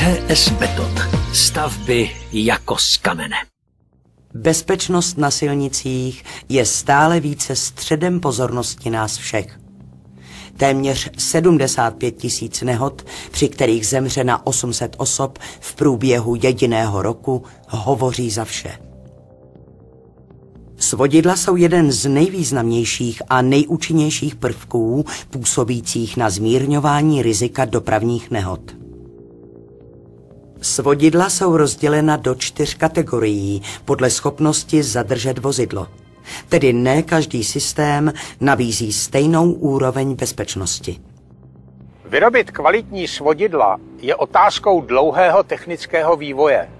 CS Beton. Stavby jako z kamene. Bezpečnost na silnicích je stále více středem pozornosti nás všech. Téměř 75 000 nehod, při kterých zemře na 800 osob v průběhu jediného roku, hovoří za vše. Svodidla jsou jeden z nejvýznamnějších a nejúčinnějších prvků působících na zmírňování rizika dopravních nehod. Svodidla jsou rozdělena do 4 kategorií podle schopnosti zadržet vozidlo. Tedy ne každý systém nabízí stejnou úroveň bezpečnosti. Vyrobit kvalitní svodidla je otázkou dlouhého technického vývoje.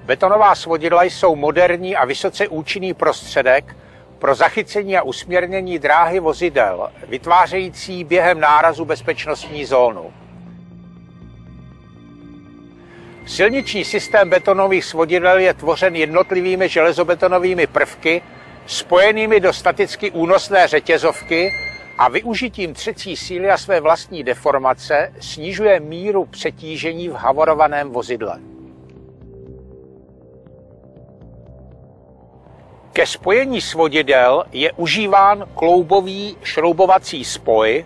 Betonová svodidla jsou moderní a vysoce účinný prostředek pro zachycení a usměrnění dráhy vozidel, vytvářející během nárazu bezpečnostní zónu. Silniční systém betonových svodidel je tvořen jednotlivými železobetonovými prvky, spojenými do staticky únosné řetězovky a využitím třecí síly a své vlastní deformace snižuje míru přetížení v havarovaném vozidle. Ke spojení svodidel je užíván kloubový šroubovací spoj,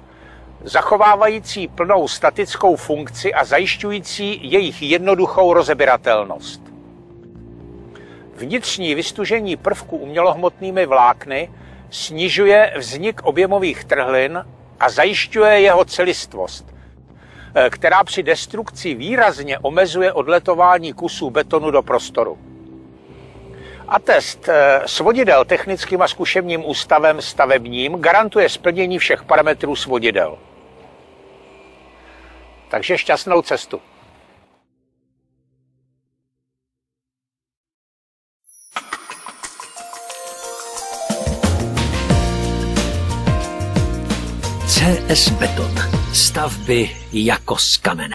zachovávající plnou statickou funkci a zajišťující jejich jednoduchou rozebiratelnost. Vnitřní vystužení prvku umělohmotnými vlákny snižuje vznik objemových trhlin a zajišťuje jeho celistvost, která při destrukci výrazně omezuje odletování kusů betonu do prostoru. Atest svodidel Technickým a zkušebním ústavem stavebním garantuje splnění všech parametrů svodidel. Takže šťastnou cestu. CS Beton. Stavby jako z kamene.